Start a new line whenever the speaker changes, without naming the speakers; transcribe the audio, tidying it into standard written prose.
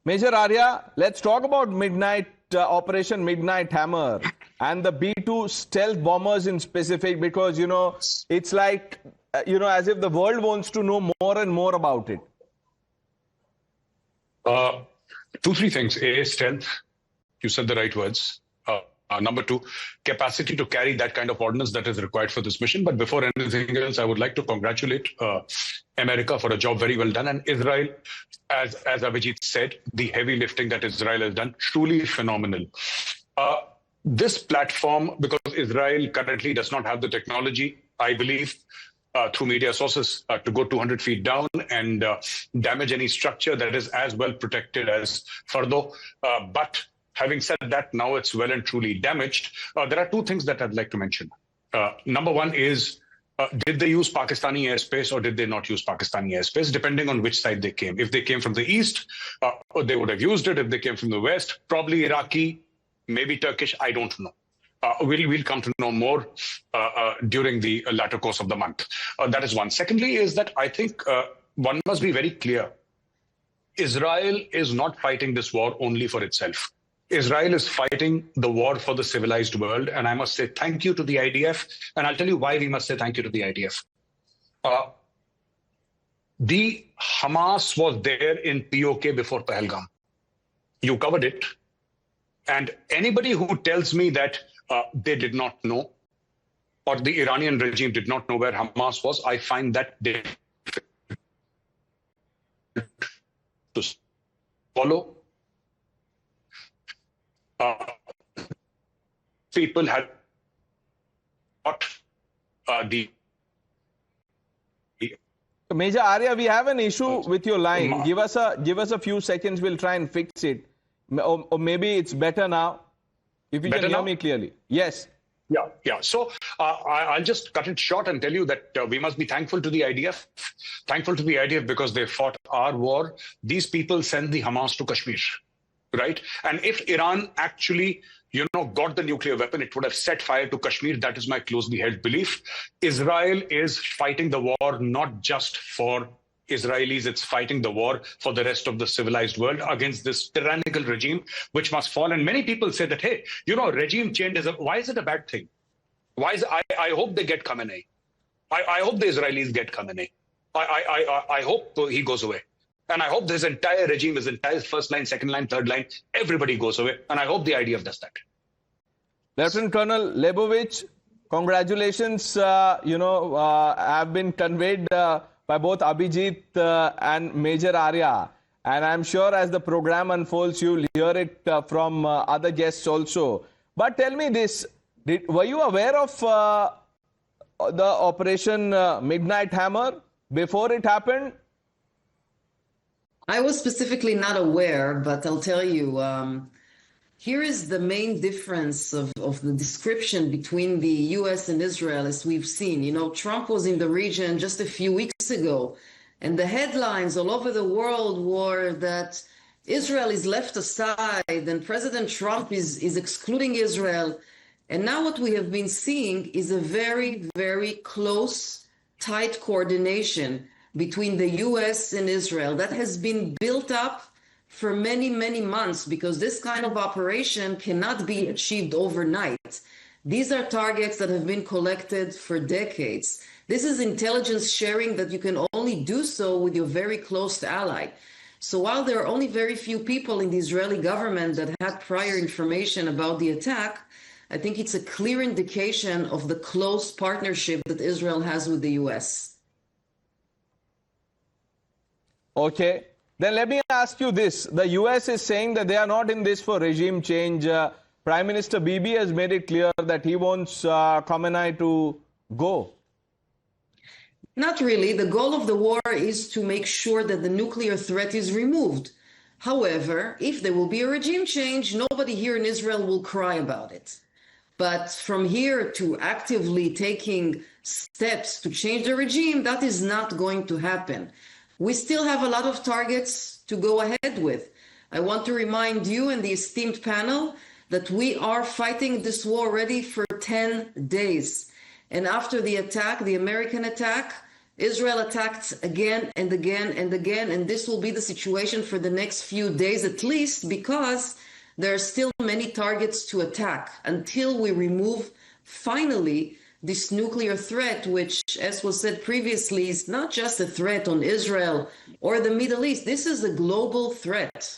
Major Arya, let's talk about Operation Midnight Hammer and the B-2 stealth bombers in specific, because, it's like, as if the world wants to know more and more about it.
Two, three things. A, stealth. You said the right words. Number two, capacity to carry that kind of ordnance that is required for this mission. But before anything else, I would like to congratulate America for a job very well done. And Israel, as Abhijit said, the heavy lifting that Israel has done, truly phenomenal. This platform, because Israel currently does not have the technology, I believe, through media sources, to go 200 feet down and damage any structure that is as well protected as Fardo. But having said that, now it's well and truly damaged. There are two things that I'd like to mention. Number one is, did they use Pakistani airspace or did they not use Pakistani airspace, depending on which side they came? If they came from the east, they would have used it. If they came from the west, probably Iraqi, maybe Turkish, I don't know. We'll come to know more during the latter course of the month. That is one. Secondly is that I think one must be very clear. Israel is not fighting this war only for itself. Israel is fighting the war for the civilized world. And I must say thank you to the IDF. And I'll tell you why we must say thank you to the IDF. The Hamas was there in PoK before Pahalgam. You covered it. And anybody who tells me that they did not know, or the Iranian regime did not know where Hamas was, I find that difficult to follow. People had got the...
Major Arya, we have an issue with your line. Give us a few seconds. We'll try and fix it. Or maybe it's better now. If you can hear me clearly. Yes.
Yeah. So I'll just cut it short and tell you that we must be thankful to the IDF. Thankful to the IDF because they fought our war. These people sent the Hamas to Kashmir, right? And if Iran actually, got the nuclear weapon, it would have set fire to Kashmir. That is my closely held belief. Israel is fighting the war not just for Israelis, it's fighting the war for the rest of the civilized world against this tyrannical regime, which must fall. And many people say that, hey, regime change why is it a bad thing? I hope they get Khamenei. I hope the Israelis get Khamenei. I hope he goes away. And I hope this entire regime, his entire first line, second line, third line, everybody goes away. And I hope the IDF does that.
Lieutenant Colonel Lebovich, congratulations, have been conveyed by both Abhijit and Major Arya. And I'm sure as the program unfolds, you'll hear it from other guests also. But tell me this, were you aware of the Operation Midnight Hammer before it happened?
I was specifically not aware, but I'll tell you, here is the main difference of the description between the U.S. and Israel, as we've seen. Trump was in the region just a few weeks ago, and the headlines all over the world were that Israel is left aside and President Trump is excluding Israel. And now what we have been seeing is a very, very close, tight coordination between the U.S. and Israel that has been built up for many, many months, because this kind of operation cannot be achieved overnight. These are targets that have been collected for decades. This is intelligence sharing that you can only do so with your very close ally. So while there are only very few people in the Israeli government that had prior information about the attack, I think it's a clear indication of the close partnership that Israel has with the U.S.
Okay. Then let me ask you this. The U.S. is saying that they are not in this for regime change. Prime Minister Bibi has made it clear that he wants Khamenei to go.
Not really. The goal of the war is to make sure that the nuclear threat is removed. However, if there will be a regime change, nobody here in Israel will cry about it. But from here to actively taking steps to change the regime, that is not going to happen. We still have a lot of targets to go ahead with. I want to remind you and the esteemed panel that we are fighting this war already for 10 days. And after the attack, the American attack, Israel attacked again and again and again, and this will be the situation for the next few days at least, because there are still many targets to attack until we remove finally this nuclear threat, which, as was said previously, is not just a threat on Israel or the Middle East. This is a global threat.